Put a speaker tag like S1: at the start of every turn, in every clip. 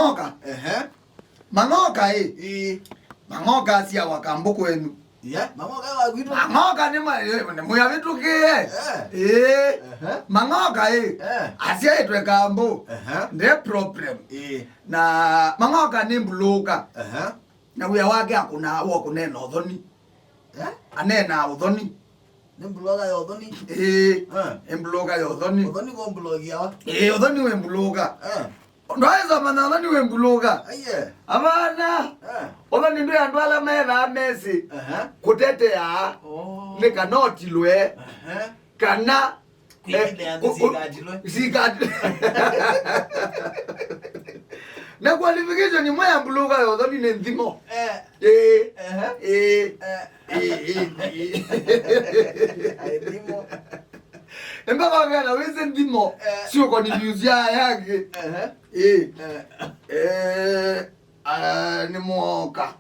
S1: Mangoka. Mangoka Mangoka si awakambo kwenu.
S2: Mangoka wa kwitu.
S1: Mangoka ni muya vitu kie. Mangoka asia etwe kambo. Nde problem. Na mangoka ni mbuluka. Na uya wake akuna uwa kunena uthoni. Anena uthoni.
S2: Mbuluka ya uthoni?
S1: Mbuluka ya uthoni.
S2: Uthoni kwa mbulukia wa?
S1: Uthoni we mbuluka. Ndwaiza mana uthoni we mbuluka. Amana. Uthoni ndu ya ndwala metha mesi. Kutetea. Ni kanoti lwe. Kana. Sikati. Na qualification ni mwaya mbuluka ya uthoni ni nthimo.
S2: Ndimo.
S1: Mpaka ngana wese ndimo sio kwa niliuzia yake. Ni moka.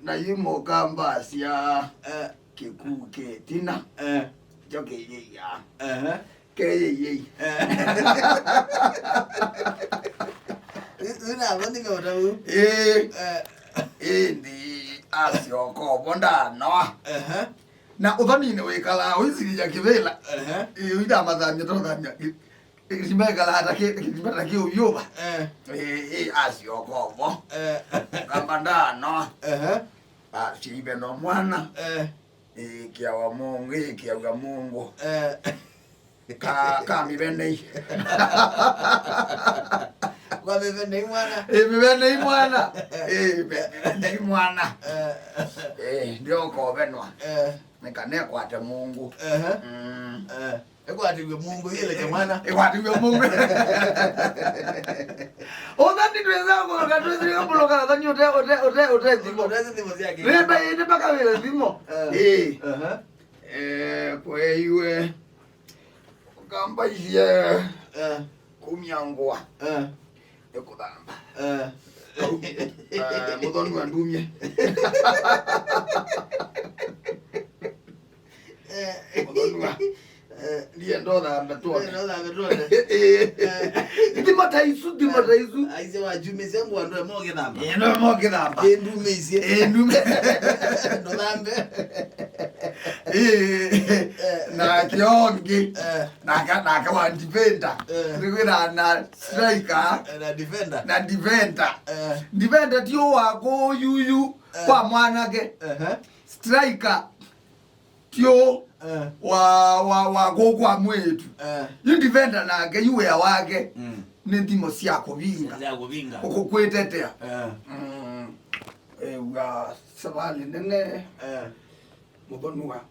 S1: Na yimo kamba sia kikuke tina. Joke yeya. Keye.
S2: Una bandi ngawatabu.
S1: Ndi asioko bonda no. Na uthoni ni wikala wizirija kivela. Ida mathanya tothanya. Kimekala hata kimeta kiuyuba. Asioko bo. Kambanda no. Chibe no mwana. Kia wa Mungu, kia wa Mungu. Ka mibene.
S2: Kwa mibene mwana.
S1: Mibene mwana. Mibene mwana. Ndio ko benwa. Nikane kwate Mungu.
S2: Ekwatiwe Mungu ile ke mwana.
S1: Ekwatiwe Mungu. Ona nditweza ko katwezi kubuloka na nyote ote
S2: ndimo. Ndimo yake.
S1: Lebe paka vile ndimo. Kwa iwe kamba iye kumyangwa ekudamba muthoni wa ndumye muthoni wa ndiye ndothamba tuone ndimo taisu
S2: aise wa jume zengu ando moge thamba
S1: ndo moge thamba
S2: ndume isie
S1: ndume
S2: ndothambe
S1: na kiongi na kwa defender nikwira na striker
S2: na defender
S1: defender tio wako yuyu kwa mwanake striker tio wa kwa mwetu yu defender nake yuwe wake ni ndimo cia kuvinga ukukwetetea wa sabali nene mubonua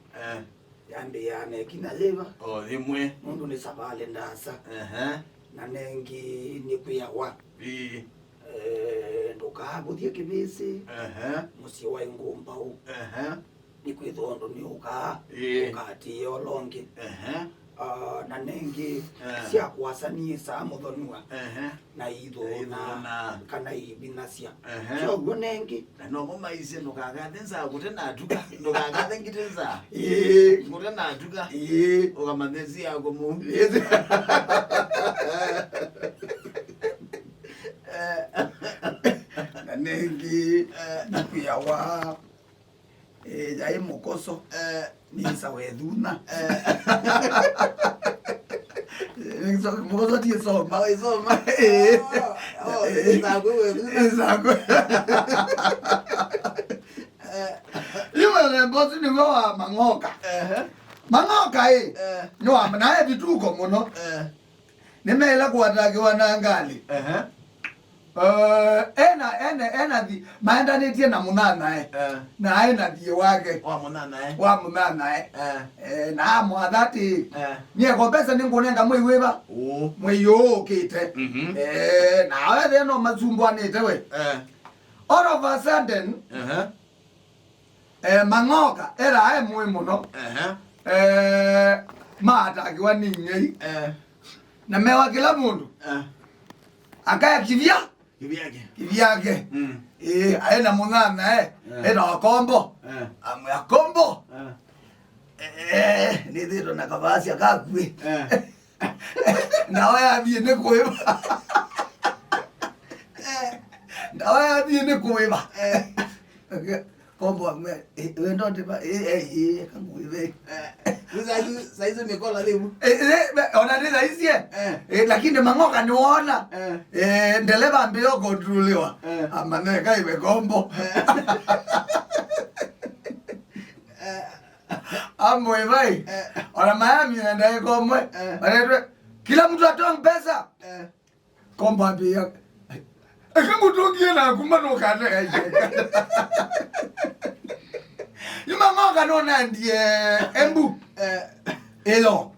S1: yande yane kinaleva
S2: rimwe
S1: mundu ni sabale ndasa na nengi ni kuyawa ndukabuthie kibisi musi wa ingumba u ni kwithondo ni ukati olongi na nengi cia kwasanie sa muthonua na itho na kana ibinasia so go nengi
S2: no maise no kagathenza gutena atuka no kagathengitenza gutena atuka ukamanezi yako mu
S1: na nengi pia wa jai mokoso ni saweduna mokoso tie soma izako iwe bosi ni wa mangoka mangoka ni wa naye vituko muno nimela kuwatakiwa na ngali ena di maenda netie na munana na ena die wake wa munana na mwathati nie ko pesa ningunenga mwiweba mwiyo kite na wewe no mazumbwa nete we all of a sudden mangoka era mwe muno maatakiwa ninyi na mewa kila mundu akaya kivyake aena munana ena wakombo amwe akombo ni thito na kavasi akakwe na waya abie ne kweba ni kuiva. Kombo mwe wendo ndiba kanguive.
S2: Saizi mikola limu.
S1: Ona ni saizi lakini mangoka niona. Ndeleva mbio kontroliwa. Amane kaiwe kombo. Amwe vai. Ona Miami nenda komwe. Kila mtu atoa pesa. Kombo ambia. Akamutokie na kumano kane. Yuma ngoka nona ndie embu. Elo.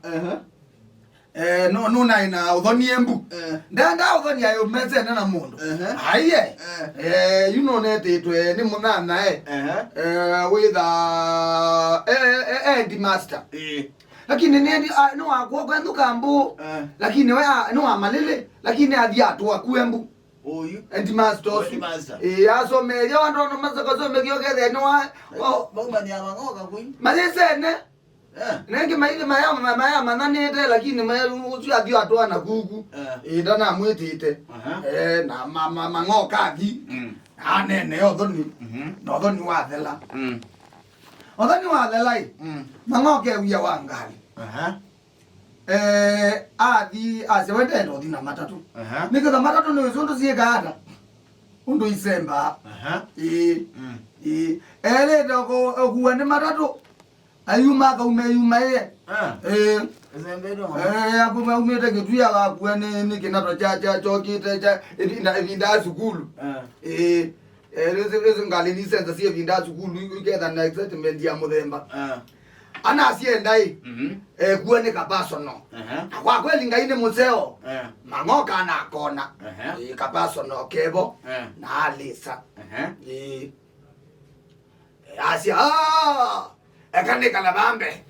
S1: No ina uthoni embu. Ndanda uthoni ayo meze na mundu. Aiye. You know netitwe ni munana with the master. Lakini nendi no akwa nduka mbu. Lakini we no amalele lakini adia tu akuembu.
S2: Oyu
S1: master. Aso mejo ando mazako so megyo kede no
S2: bamba ni amangoka kuin.
S1: Malese ne. Nengi maile maya mananete lakini usi adio atoa na kuku. Ndana mwitite. Na mama mangoka athi. Anene othoni. No thoni wathela. Othoni wathela i. Mangoke uya wangali. Athi asewete ndo dina matatu. Nika matatu no zondo ziegada. Undo isemba. Ele doko kuwane matatu. Ayuma ka umeyuma ye.
S2: Zembedo.
S1: Akuma umete ketuya ka kuwane ni kinato cha chokite cha vinda sukulu. Rezo ngali lisenza sie vinda sukulu ikeda na excitement ya muthemba. Ana siendai kuone kabaso no. Kwa kweli ngaine museo. Mangoka na kona. Kabaso no kebo na alisa. Asia ekane kalabambe.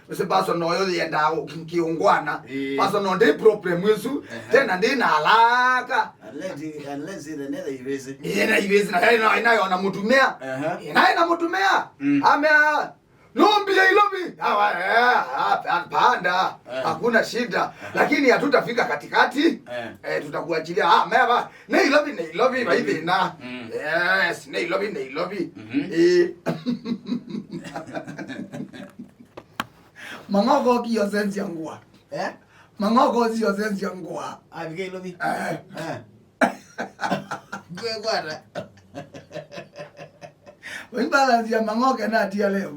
S1: Use baso no yo yenda kiungwana. Baso no de problem wesu tena ndina alaka.
S2: Unless the nether ibeze.
S1: Ibeze na ina ona mutumea. Ina mutumea. Amea Lombi ya ilobi. Panda. Hakuna shida. Lakini hatutafika katikati. Tutakuachilia. Meba. Ne ilobi. Baithi na. Yes. Ne ilobi. Mangoko kiyo sensi yangua. Mangoko siyo sensi yangua.
S2: Abike ilobi. Gwe kwata.
S1: Balance ya mangoke na tia leo.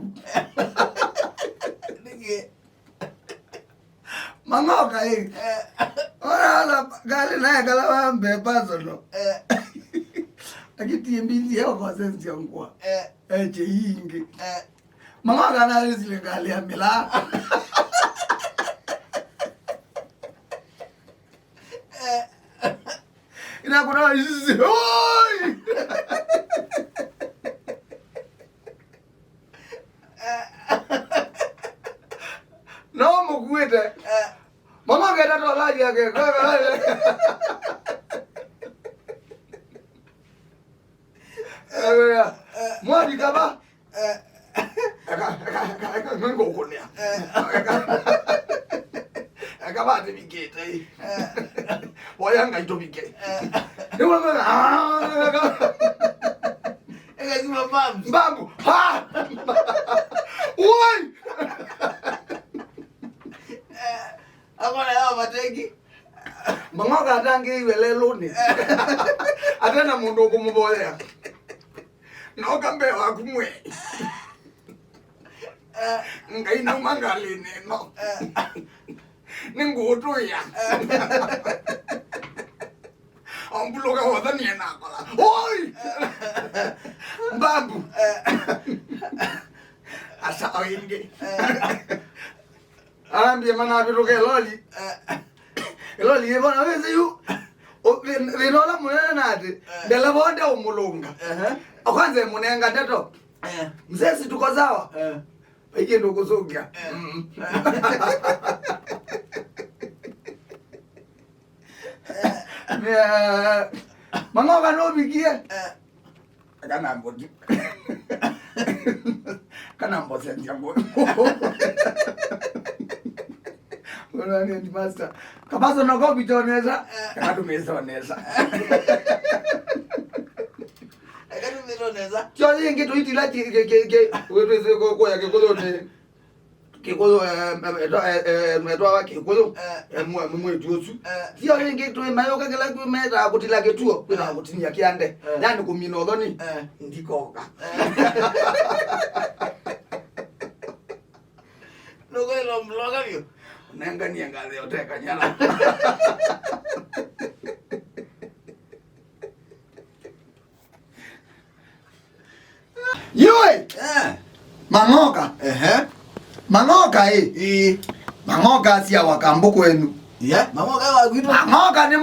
S1: Mangoka ora gale na gala wambe pasono. Akiti mbili yao kwa sensi ya ngwa. Eche yingi. Mangoka na zile gale ya mila. Ina kuna hizi. Oi! No mukwete. Mama keta to laji yake. Mwadi kaba. Mungu kunia. Kaba ati bikete. Wayanga ito bikete. Ewa ngana.
S2: Ega zima bambu.
S1: Bambu. Ha. Oi.
S2: Akona yao mateki.
S1: Mangoka atange iwele loni. Atena mundu kumubolea. No kambe wakumwe. Ngaino mangalini no. Ningutu ya. Ambuloga wadani enakola. Oi! Bambu. Asa oinge. Ambie mana biruke loli. Loli yebona wese yu. Vinola munene nati. Ndela bonde umulunga. Akwanze munenga tato. Mzesi tuko sawa. Ike ndo kusugia. Mangoka no bikie. Kana mbodi. Kana mbose njango. Unani ndi master. Kabaso no go bitoneza. Kana tumeza oneza.
S2: neza.
S1: Tio yingi tuitila ke wewe ko ya ke kolone. Ke kolo metwa wa ke kolo mwe tuosu. Tio yingi tu mayo ka kala ku meta kutila ke tuo kuna kutinia kiande. Yani kumino uthoni. Ndikoka.
S2: Nuko ilo mloga vyo.
S1: Nenga niangaze oteka nyala. Yoi! Mangoka. Mangoka Mangoka si ya wakambo kwenu.
S2: Mangoka wa kwitu.
S1: Mangoka ni